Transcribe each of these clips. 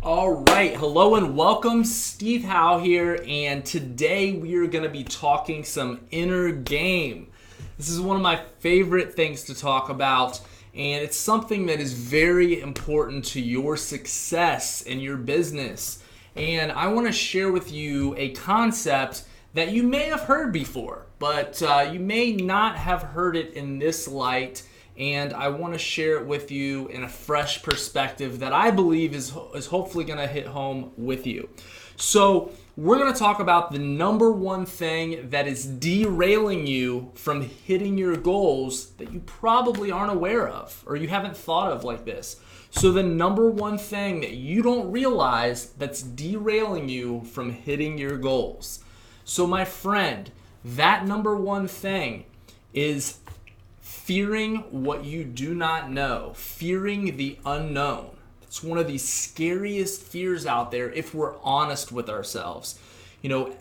All right, hello and welcome. Steve Howell here, and today we are going to be talking some inner game. This is one of my favorite things to talk about, and it's something that is very important to your success in your business. And I want to share with you a concept that you may have heard before, but you may not have heard it in this light. And I want to share it with you in a fresh perspective that I believe is hopefully going to hit home with you. So we're going to talk about the number one thing that is derailing you from hitting your goals that you probably aren't aware of or you haven't thought of like this. So the number one thing that you don't realize that's derailing you from hitting your goals. So my friend, that number one thing is fearing what you do not know, fearing the unknown. It's one of the scariest fears out there if we're honest with ourselves. You know,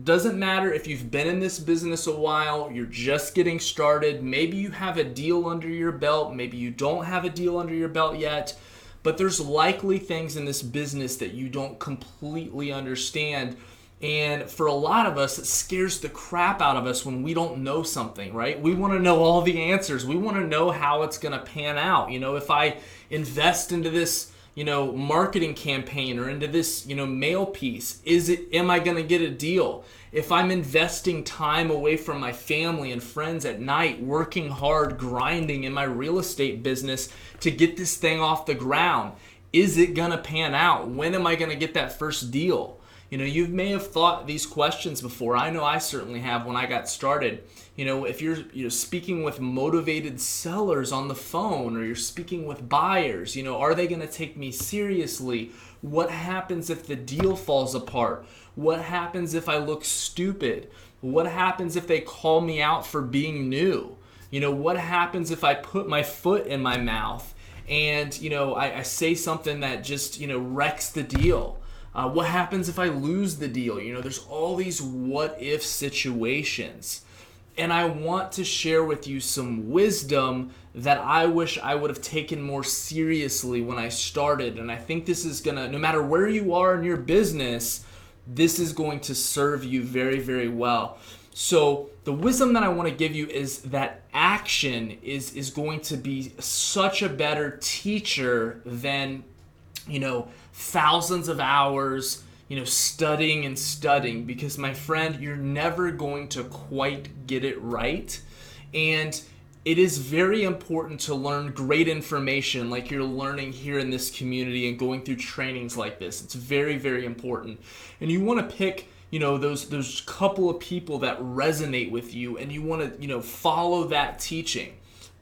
doesn't matter if you've been in this business a while, you're just getting started, maybe you have a deal under your belt, maybe you don't have a deal under your belt yet, but there's likely things in this business that you don't completely understand. And for a lot of us, it scares the crap out of us when we don't know something, right? We want to know all the answers. We want to know how it's going to pan out. You know, if I invest into this, marketing campaign or into this, mail piece, am I going to get a deal? If I'm investing time away from my family and friends at night, working hard, grinding in my real estate business to get this thing off the ground, is it going to pan out? When am I going to get that first deal? You may have thought these questions before. I know I certainly have when I got started. If you're speaking with motivated sellers on the phone or you're speaking with buyers, are they going to take me seriously? What happens if the deal falls apart? What happens if I look stupid? What happens if they call me out for being new? What happens if I put my foot in my mouth and, I say something that just, wrecks the deal? What happens if I lose the deal? There's all these what if situations. And I want to share with you some wisdom that I wish I would have taken more seriously when I started. And I think this is going to, no matter where you are in your business, this is going to serve you very, very well. So the wisdom that I want to give you is that action is going to be such a better teacher than thousands of hours, studying, because my friend, you're never going to quite get it right. And it is very important to learn great information like you're learning here in this community and going through trainings like this. It's very, very important. And you want to pick, those couple of people that resonate with you, and you want to, follow that teaching.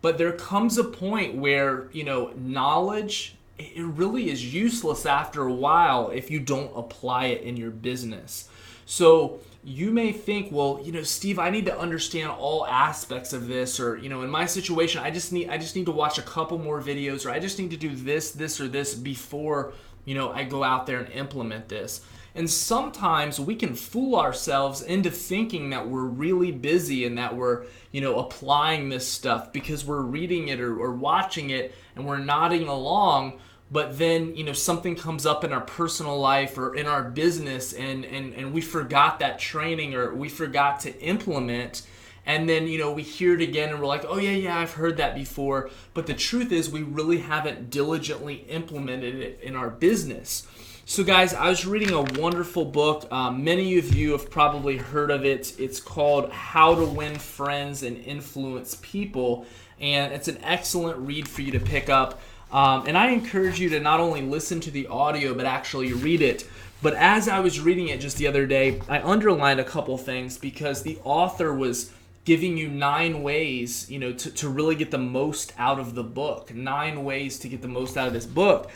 But there comes a point where, knowledge, it really is useless after a while if you don't apply it in your business. So you may think, well, Steve, I need to understand all aspects of this, or, in my situation, I just need to watch a couple more videos, or I just need to do this, or this before, I go out there and implement this. And sometimes we can fool ourselves into thinking that we're really busy and that we're, applying this stuff because we're reading it or watching it and we're nodding along. But then, something comes up in our personal life or in our business and we forgot that training or we forgot to implement. And then, we hear it again and we're like, oh, yeah, I've heard that before. But the truth is we really haven't diligently implemented it in our business. So guys, I was reading a wonderful book. Many of you have probably heard of it. It's called How to Win Friends and Influence People. And it's an excellent read for you to pick up. And I encourage you to not only listen to the audio, but actually read it. But as I was reading it just the other day, I underlined a couple things because the author was giving you 9 ways, to really get the most out of the book. 9 ways to get the most out of this book.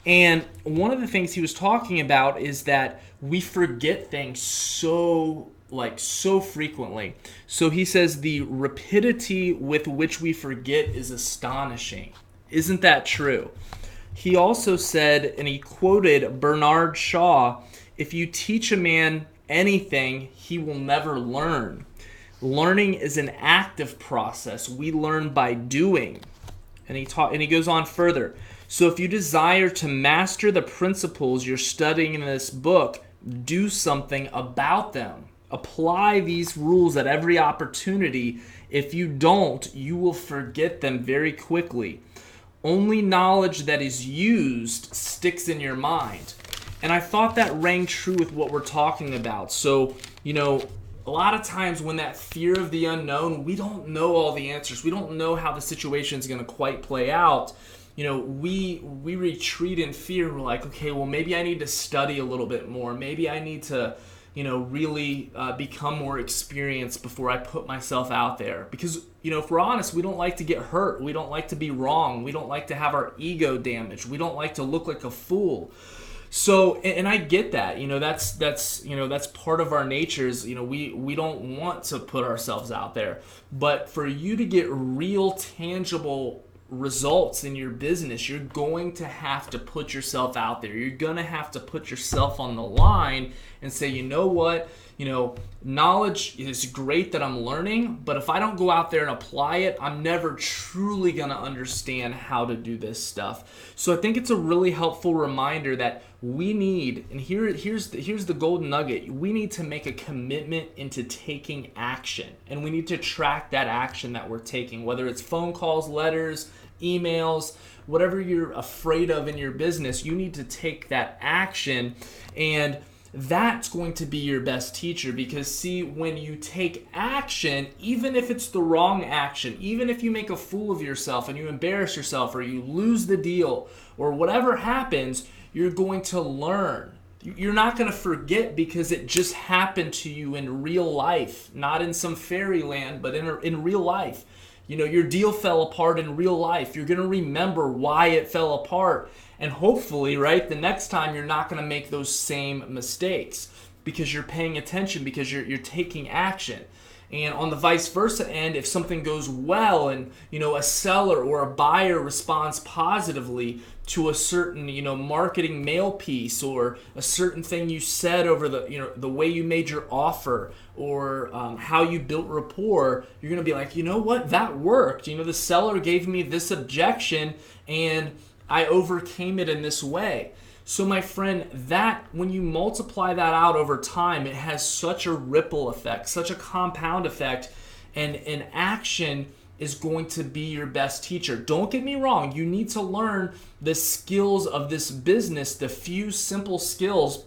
And one of the things he was talking about is that we forget things so frequently. So he says the rapidity with which we forget is astonishing. Isn't that true? He also said, and he quoted Bernard Shaw, if you teach a man anything, he will never learn. Learning is an active process. We learn by doing. And he goes on further. So if you desire to master the principles you're studying in this book, do something about them. Apply these rules at every opportunity. If you don't, you will forget them very quickly. Only knowledge that is used sticks in your mind. And I thought that rang true with what we're talking about. So, a lot of times when that fear of the unknown, we don't know all the answers. We don't know how the situation is going to quite play out. We retreat in fear. We're like, okay, well, maybe I need to study a little bit more. Maybe I need to, really become more experienced before I put myself out there. Because, if we're honest, we don't like to get hurt. We don't like to be wrong. We don't like to have our ego damaged. We don't like to look like a fool. So, and I get that, that's part of our natures. We don't want to put ourselves out there, but for you to get real tangible results in your business, you're going to have to put yourself out there. You're going to have to put yourself on the line and say, you know what, knowledge is great that I'm learning, but if I don't go out there and apply it, I'm never truly going to understand how to do this stuff. So I think it's a really helpful reminder that we need, and here's the golden nugget, we need to make a commitment into taking action, and we need to track that action that we're taking, whether it's phone calls, letters, emails, whatever you're afraid of in your business. You need to take that action, and that's going to be your best teacher. Because see, when you take action, even if it's the wrong action, even if you make a fool of yourself and you embarrass yourself or you lose the deal or whatever happens, you're going to learn. You're not going to forget because it just happened to you in real life, not in some fairyland, but in real life. Your deal fell apart in real life. You're going to remember why it fell apart. And hopefully, right, the next time you're not going to make those same mistakes because you're paying attention, because you're taking action. And on the vice versa end, if something goes well and, a seller or a buyer responds positively to a certain, marketing mail piece or a certain thing you said over the way you made your offer or how you built rapport, you're going to be like, you know what, that worked. The seller gave me this objection and I overcame it in this way. So my friend, that when you multiply that out over time, it has such a ripple effect, such a compound effect, and action is going to be your best teacher. Don't get me wrong, you need to learn the skills of this business, the few simple skills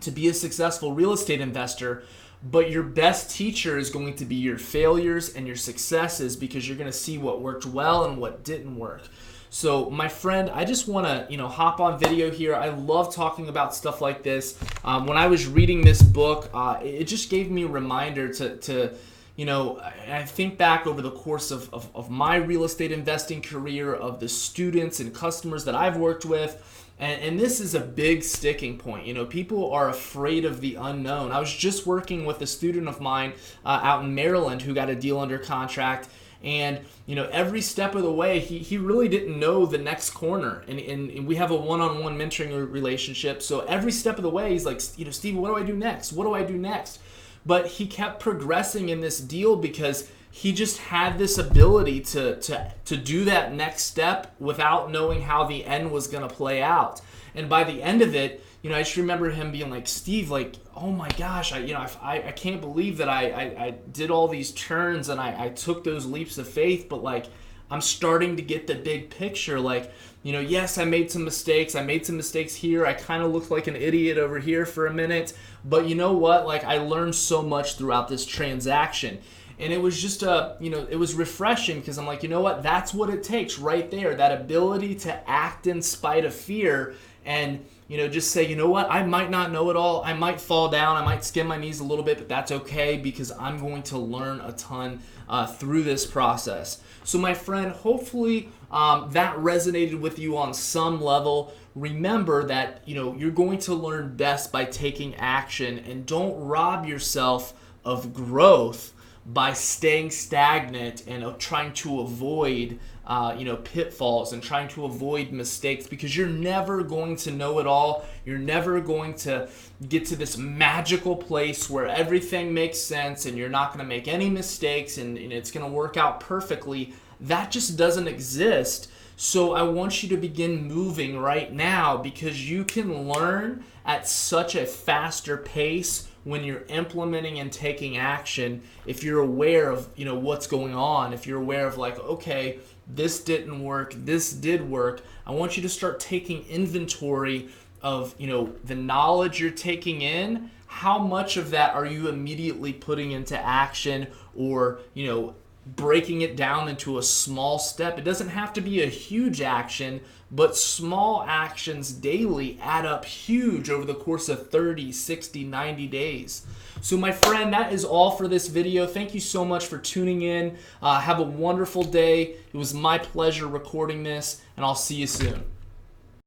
to be a successful real estate investor, but your best teacher is going to be your failures and your successes, because you're going to see what worked well and what didn't work. So my friend, I just want to, hop on video here. I love talking about stuff like this. When I was reading this book, it just gave me a reminder to I think back over the course of my real estate investing career, of the students and customers that I've worked with. And this is a big sticking point. People are afraid of the unknown. I was just working with a student of mine out in Maryland who got a deal under contract. And every step of the way, he really didn't know the next corner. And we have a one-on-one mentoring relationship. So every step of the way, he's like, Steve, what do I do next? What do I do next? But he kept progressing in this deal because he just had this ability to do that next step without knowing how the end was going to play out. And by the end of it, I just remember him being like, Steve, like, oh my gosh, I can't believe that I did all these turns and I took those leaps of faith, but like, I'm starting to get the big picture. Like, yes, I made some mistakes. I made some mistakes here. I kind of looked like an idiot over here for a minute, but you know what? Like, I learned so much throughout this transaction. And it was just it was refreshing, because I'm like, you know what? That's what it takes right there. That ability to act in spite of fear and, just say, you know what? I might not know it all. I might fall down. I might skin my knees a little bit, but that's okay, because I'm going to learn a ton through this process. So my friend, hopefully that resonated with you on some level. Remember that, you're going to learn best by taking action, and don't rob yourself of growth by staying stagnant and trying to avoid pitfalls and trying to avoid mistakes, because you're never going to know it all. You're never going to get to this magical place where everything makes sense and you're not going to make any mistakes and it's going to work out perfectly. That just doesn't exist. So I want you to begin moving right now, because you can learn at such a faster pace when you're implementing and taking action. If you're aware of, what's going on, if you're aware of like, okay, this didn't work, this did work, I want you to start taking inventory of, the knowledge you're taking in. How much of that are you immediately putting into action, or, breaking it down into a small step? It doesn't have to be a huge action, but small actions daily add up huge over the course of 30, 60, 90 days. So my friend, that is all for this video. Thank you so much for tuning in. Have a wonderful day. It was my pleasure recording this, and I'll see you soon.